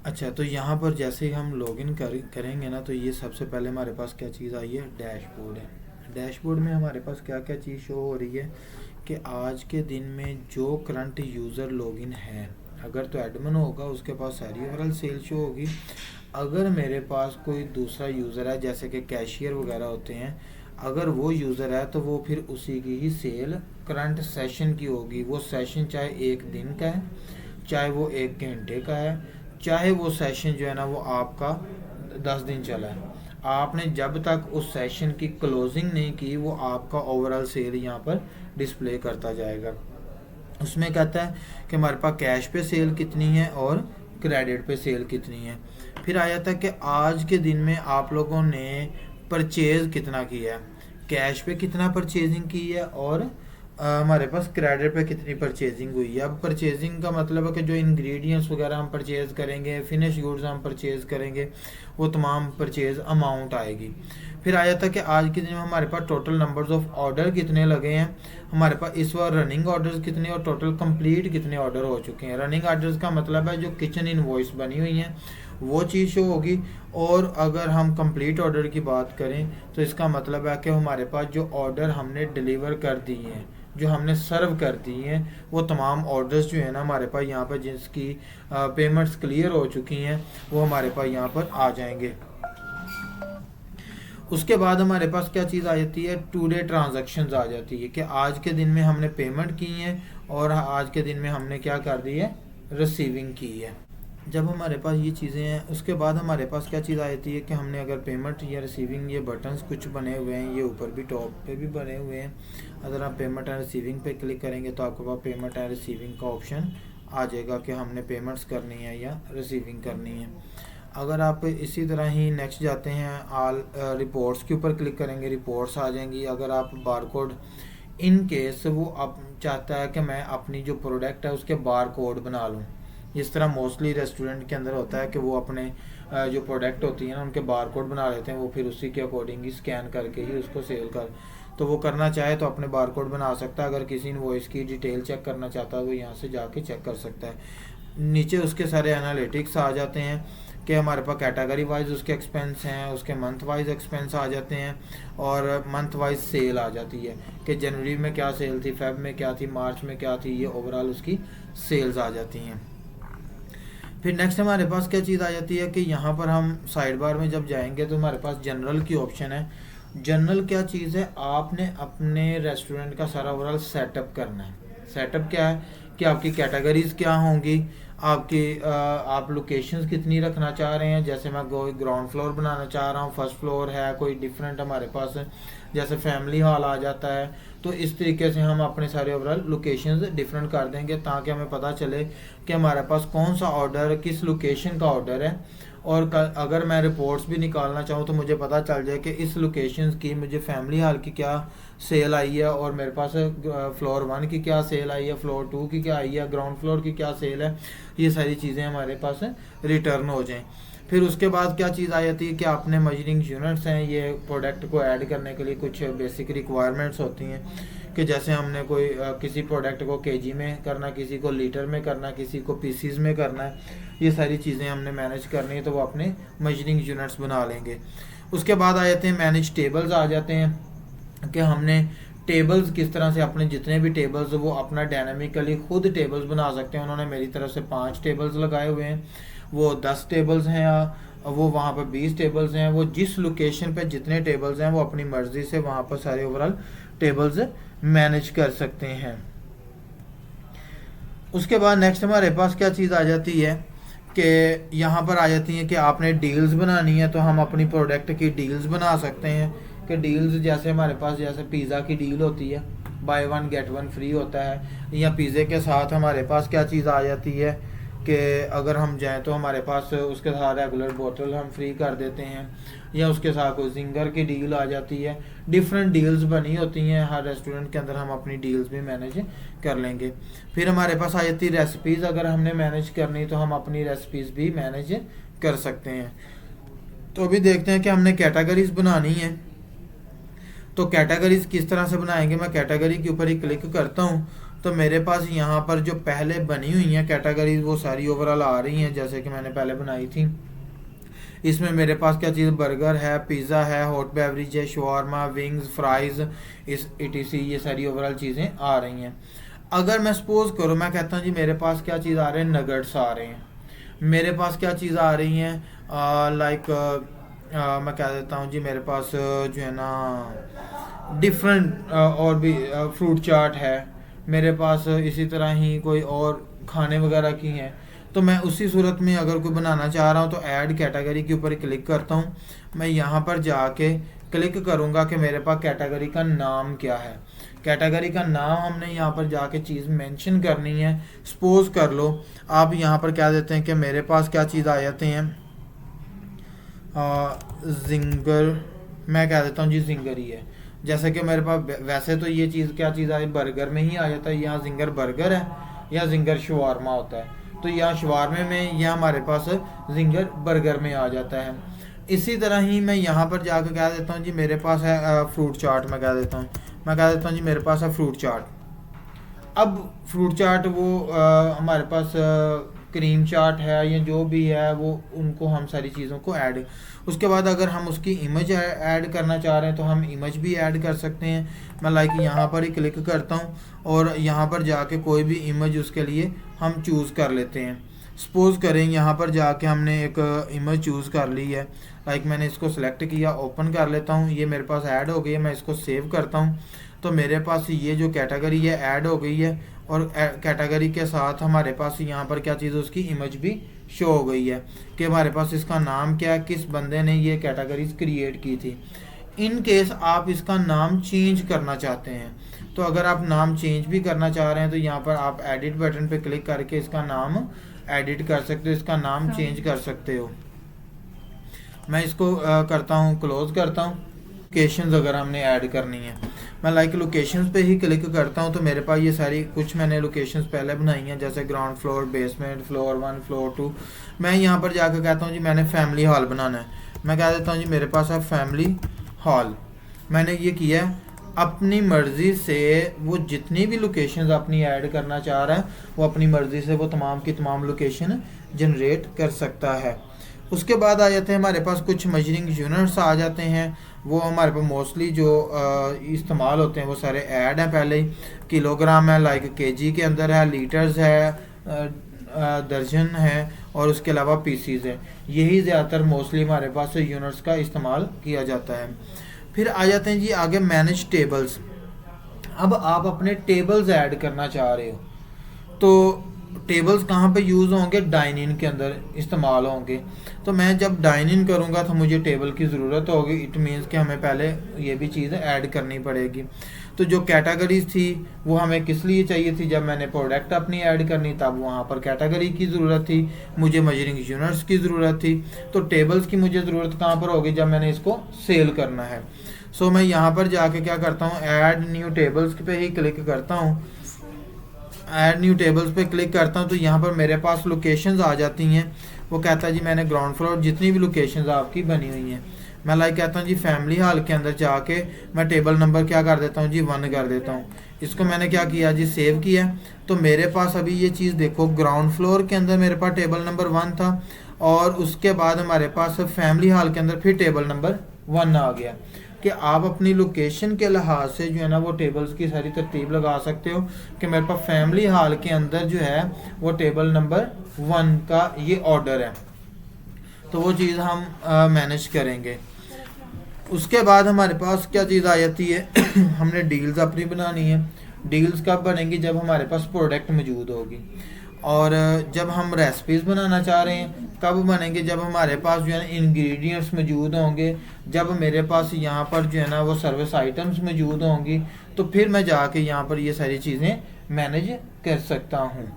अच्छा, तो यहाँ पर जैसे ही हम लॉगिन करेंगे ना, तो ये सबसे पहले हमारे पास क्या चीज़ आई है, डैशबोर्ड है। डैशबोर्ड में हमारे पास क्या क्या चीज़ शो हो रही है कि आज के दिन में जो करंट यूज़र लॉगिन है, अगर तो एडमिन होगा उसके पास सारी ओवरऑल सेल शो होगी। अगर मेरे पास कोई दूसरा यूज़र है जैसे कि कैशियर वगैरह होते हैं, अगर वो यूज़र है तो वो फिर उसी की ही सेल करंट सेशन की होगी। वो सेशन चाहे एक दिन का है, चाहे वो एक घंटे का है, चाहे वो सेशन जो है ना वो आपका 10 दिन चला है, आपने जब तक उस सेशन की क्लोजिंग नहीं की वो आपका ओवरऑल सेल यहाँ पर डिस्प्ले करता जाएगा। उसमें कहता है कि हमारे पास कैश पे सेल कितनी है और क्रेडिट पे सेल कितनी है। फिर आया था कि आज के दिन में आप लोगों ने परचेज कितना किया है, कैश पे कितना परचेजिंग की है और हमारे पास क्रेडिट पे कितनी परचेजिंग हुई है। अब परचेजिंग का मतलब है कि जो इंग्रेडिएंट्स वगैरह हम परचेज करेंगे, फिनिश गुड्स हम परचेज करेंगे, वो तमाम परचेज अमाउंट आएगी। फिर आया था कि आज के दिन में हमारे पास टोटल नंबर्स ऑफ ऑर्डर कितने लगे हैं, हमारे पास इस बार रनिंग ऑर्डर्स कितने और टोटल कंप्लीट कितने ऑर्डर हो चुके हैं। रनिंग ऑर्डर्स का मतलब है जो किचन इनवॉइस बनी हुई हैं वो चीज़ शो होगी। और अगर हम कंप्लीट ऑर्डर की बात करें तो इसका मतलब है कि हमारे पास जो ऑर्डर हमने डिलीवर कर दिए हैं, जो हमने सर्व कर दी हैं, वो तमाम ऑर्डर्स जो है ना हमारे पास यहाँ पर जिसकी पेमेंट्स क्लियर हो चुकी हैं वो हमारे पास यहाँ पर आ जाएंगे। उसके बाद हमारे पास क्या चीज़ आ जाती है, टू डे ट्रांजैक्शंस आ जाती है कि आज के दिन में हमने पेमेंट की है और आज के दिन में हमने क्या कर दी है, रिसीविंग की है। जब हमारे पास ये चीज़ें हैं उसके बाद हमारे पास क्या चीज़ आ जाती है कि हमने अगर पेमेंट या रिसीविंग, ये बटन्स कुछ बने हुए हैं, ये ऊपर भी टॉप पे भी बने हुए हैं। अगर आप पेमेंट एंड रिसीविंग पे क्लिक करेंगे तो आपके पास पेमेंट एंड रिसीविंग का ऑप्शन आ जाएगा कि हमने पेमेंट्स करनी है या रिसीविंग करनी है। अगर आप इसी तरह ही नेक्स्ट जाते हैं, आल रिपोर्ट्स के ऊपर क्लिक करेंगे, रिपोर्ट्स आ जाएंगी। अगर आप बारकोड, इन केस वो आप चाहता है कि मैं अपनी जो प्रोडक्ट है उसके बार कोड बना लूँ, जिस तरह मोस्टली रेस्टोरेंट के अंदर होता है कि वो अपने जो प्रोडक्ट होती है ना उनके बार कोड बना लेते हैं, वो फिर उसी के अकॉर्डिंग ही स्कैन करके ही उसको सेल कर, तो वो करना चाहे तो अपने बार कोड बना सकता है। अगर किसी इनवॉइस की डिटेल चेक करना चाहता है वो यहाँ से जाके चेक कर सकता है। नीचे उसके सारे एनालिटिक्स आ जाते हैं कि हमारे पास कैटेगरी वाइज उसके एक्सपेंस हैं, उसके मंथ वाइज एक्सपेंस आ जाते हैं और मंथ वाइज सेल आ जाती है कि जनवरी में क्या सेल थी, फेब में क्या थी, मार्च में क्या थी, ये ओवरऑल उसकी सेल्स आ जाती हैं। फिर नेक्स्ट हमारे पास क्या चीज़ आ जाती है कि यहाँ पर हम साइड बार में जब जाएंगे तो हमारे पास जनरल की ऑप्शन है। जनरल क्या चीज़ है, आपने अपने रेस्टोरेंट का सारा ओवरऑल सेटअप करना है। सेटअप क्या है कि आपकी कैटेगरीज क्या होंगी, आपकी आप लोकेशंस कितनी रखना चाह रहे हैं। जैसे मैं ग्राउंड फ्लोर बनाना चाह रहा हूँ, फर्स्ट फ्लोर है, कोई डिफरेंट हमारे पास जैसे फैमिली हॉल आ जाता है, तो इस तरीके से हम अपने सारे ओवरऑल लोकेशंस डिफरेंट कर देंगे ताकि हमें पता चले कि हमारे पास कौन सा ऑर्डर किस लोकेशन का ऑर्डर है। और अगर मैं रिपोर्ट्स भी निकालना चाहूँ तो मुझे पता चल जाए कि इस लोकेशन की मुझे फैमिली हॉल की क्या सेल आई है और मेरे पास फ्लोर 1 की क्या सेल आई है, फ्लोर 2 की क्या आई है, ग्राउंड फ्लोर की क्या सेल है। ये सारी चीज़ें हमारे पास रिटर्न हो जाएं। फिर उसके बाद क्या चीज़ आ जाती है कि आपने मजरिंग यूनिट्स हैं, ये प्रोडक्ट को ऐड करने के लिए कुछ बेसिक रिक्वायरमेंट्स होती हैं कि जैसे हमने कोई किसी प्रोडक्ट को केजी में करना, किसी को लीटर में करना, किसी को पीसीज में करना है, ये सारी चीज़ें हमने मैनेज करनी है तो वो अपने मजरिंग यूनिट्स बना लेंगे। उसके बाद आ जाते हैं मैनेज टेबल्स आ जाते हैं कि हमने टेबल्स किस तरह से अपने जितने भी टेबल्स वो अपना डायनामिकली खुद टेबल्स बना सकते हैं। उन्होंने मेरी तरफ से 5 टेबल्स लगाए हुए हैं, वो 10 टेबल्स हैं, वो वहाँ पर 20 टेबल्स हैं, वो जिस लोकेशन पे जितने टेबल्स हैं वो अपनी मर्जी से वहाँ पर सारे ओवरऑल टेबल्स मैनेज कर सकते हैं। उसके बाद नेक्स्ट हमारे पास क्या चीज़ आ जाती है कि यहाँ पर आ जाती है कि आपने डील्स बनानी है तो हम अपनी प्रोडक्ट की डील्स बना सकते हैं कि डील्स जैसे हमारे पास जैसे पिज़्ज़ा की डील होती है, बाय 1 गेट 1 फ्री होता है, या पिज़्ज़े के साथ हमारे पास क्या चीज़ आ जाती है कि अगर हम जाएं तो हमारे पास उसके साथ रेगुलर बोतल हम फ्री कर देते हैं, या उसके साथ कोई जिंगर की डील आ जाती है। डिफरेंट डील्स बनी होती हैं हर रेस्टोरेंट के अंदर, हम अपनी डील्स भी मैनेज कर लेंगे। फिर हमारे पास आ जाती है रेसिपीज़, अगर हमने मैनेज करनी तो हम अपनी रेसिपीज़ भी मैनेज कर सकते हैं। तो अभी देखते हैं कि हमने कैटेगरीज बनानी है, तो कैटेगरीज किस तरह से बनाएंगे। मैं कैटेगरी के ऊपर ही क्लिक करता हूँ तो मेरे पास यहाँ पर जो पहले बनी हुई हैं कैटेगरीज वो सारी ओवरऑल आ रही हैं जैसे कि मैंने पहले बनाई थी। इसमें मेरे पास क्या चीज़, बर्गर है, पिज़्ज़ा है, हॉट बेवरेज है, शवारमा, विंग्स, फ्राइज़, इस ETC ये सारी ओवरऑल चीज़ें आ रही हैं। अगर मैं सपोज करूँ, मैं कहता हूँ जी मेरे पास क्या चीज़ आ रहे हैं, नगेट्स आ रहे हैं, मेरे पास क्या चीज़ आ रही हैं, लाइक मैं कह देता हूँ जी मेरे पास जो है ना डिफरेंट और भी फ्रूट चाट है मेरे पास, इसी तरह ही कोई और खाने वगैरह की हैं। तो मैं उसी सूरत में अगर कोई बनाना चाह रहा हूँ तो ऐड कैटेगरी के ऊपर क्लिक करता हूँ। मैं यहाँ पर जाके क्लिक करूँगा कि मेरे पास कैटेगरी का नाम क्या है। कैटेगरी का नाम हमने यहाँ पर जाके चीज़ मेंशन करनी है। सपोज कर लो आप यहाँ पर क्या देते हैं कि मेरे पास क्या चीज़ आ जाते हैं, जिंगर, मैं कह देता हूँ जी जिंगर ही है। जैसे कि मेरे पास वैसे तो ये चीज़ क्या चीज़ आई, बर्गर में ही आ जाता है, यहाँ जिंगर बर्गर है या जिंगर शवारमा होता है, तो यहाँ शवारमे में यह हमारे पास जिंगर बर्गर में आ जाता है। इसी तरह ही मैं यहाँ पर जाकर कह देता हूँ जी मेरे पास है फ्रूट चाट, मैं कह देता हूँ जी मेरे पास है फ्रूट चाट। अब फ्रूट चाट वो हमारे पास क्रीम चाट है या जो भी है वो, उनको हम सारी चीज़ों को ऐड, उसके बाद अगर हम उसकी इमेज ऐड करना चाह रहे हैं तो हम इमेज भी ऐड कर सकते हैं। मैं लाइक यहाँ पर ही क्लिक करता हूँ और यहाँ पर जाके कोई भी इमेज उसके लिए हम चूज़ कर लेते हैं। सपोज़ करें यहाँ पर जाके हमने एक इमेज चूज़ कर ली है, लाइक मैंने इसको सेलेक्ट किया, ओपन कर लेता हूँ, ये मेरे पास ऐड हो गई है। मैं इसको सेव करता हूँ तो मेरे पास ये जो कैटेगरी है ऐड हो गई है और कैटेगरी के साथ हमारे पास यहाँ पर क्या चीज़, उसकी इमेज भी शो हो गई है कि हमारे पास इसका नाम क्या है, किस बंदे ने ये कैटेगरीज क्रिएट की थी। इन केस आप इसका नाम चेंज करना चाहते हैं तो अगर आप नाम चेंज भी करना चाह रहे हैं तो यहाँ पर आप एडिट बटन पे क्लिक करके इसका नाम एडिट कर सकते हो, इसका नाम चेंज कर सकते हो। मैं इसको करता हूँ, क्लोज करता हूँ। लोकेशंस अगर हमने ऐड करनी है, मैं लाइक लोकेशंस पे ही क्लिक करता हूँ तो मेरे पास ये सारी कुछ मैंने लोकेशंस पहले बनाई हैं जैसे ground floor, basement, floor 1, floor 2। मैं यहाँ पर जाकर कहता हूँ जी मैंने फैमिली हॉल बनाना है, मैं कह देता हूँ जी मेरे पास है फैमिली हॉल। मैंने ये किया है, अपनी मर्ज़ी से वो जितनी भी लोकेशंस अपनी ऐड करना चाह रहा है वो अपनी मर्ज़ी से वो तमाम की तमाम लोकेशन जनरेट कर सकता है। उसके बाद आ जाते हैं हमारे पास कुछ मेजरिंग यूनिट्स आ जाते हैं, वो हमारे पास मोस्टली जो इस्तेमाल होते हैं वो सारे ऐड हैं पहले ही। किलोग्राम है, लाइक केजी के अंदर है, लीटर्स है, दर्जन है और उसके अलावा पीसीज है। यही ज़्यादातर मोस्टली हमारे पास यूनिट्स का इस्तेमाल किया जाता है। फिर आ जाते हैं जी आगे मैनेज टेबल्स। अब आप अपने टेबल्स ऐड करना चाह रहे हो तो टेबल्स कहाँ पे यूज़ होंगे, डाइन इन के अंदर इस्तेमाल होंगे। तो मैं जब डाइन इन करूँगा तो मुझे टेबल की ज़रूरत होगी, इट मीन्स कि हमें पहले ये भी चीज़ ऐड करनी पड़ेगी। तो जो कैटेगरीज थी वो हमें किस लिए चाहिए थी, जब मैंने प्रोडक्ट अपनी ऐड करनी तब वहाँ पर कैटेगरी की ज़रूरत थी, मुझे मेजरिंग यूनिट्स की ज़रूरत थी। तो टेबल्स की मुझे ज़रूरत कहाँ पर होगी, जब मैंने इसको सेल करना है। सो मैं यहाँ पर जाके क्या करता हूँ, ऐड न्यू टेबल्स पे ही क्लिक करता हूँ। ऐड न्यू टेबल्स पे क्लिक करता हूँ तो यहाँ पर मेरे पास लोकेशंस आ जाती हैं। वो कहता है जी मैंने ग्राउंड फ्लोर जितनी भी लोकेशंस आपकी बनी हुई हैं, मैं लाइक कहता हूँ जी फैमिली हॉल के अंदर जाके मैं टेबल नंबर क्या कर देता हूँ जी 1 कर देता हूँ। इसको मैंने क्या किया जी, सेव किया। तो मेरे पास अभी ये चीज़ देखो, ग्राउंड फ्लोर के अंदर मेरे पास टेबल नंबर 1 था और उसके बाद हमारे पास फैमिली हॉल के अंदर फिर टेबल नंबर 1 आ गया। कि आप अपनी लोकेशन के लिहाज से जो है ना वो टेबल्स की सारी तरतीब लगा सकते हो कि मेरे पास फैमिली हॉल के अंदर जो है वो टेबल नंबर 1 का ये ऑर्डर है, तो वो चीज़ हम मैनेज करेंगे। उसके बाद हमारे पास क्या चीज़ आ जाती है हमने डील्स अपनी बनानी है। डील्स कब बनेंगी, जब हमारे पास प्रोडक्ट मौजूद होगी। और जब हम रेसिपीज़ बनाना चाह रहे हैं कब बनेंगे, जब हमारे पास जो है ना इंग्रेडिएंट्स मौजूद होंगे, जब मेरे पास यहाँ पर जो है ना वो सर्विस आइटम्स मौजूद होंगी, तो फिर मैं जाके यहाँ पर ये सारी चीज़ें मैनेज कर सकता हूँ।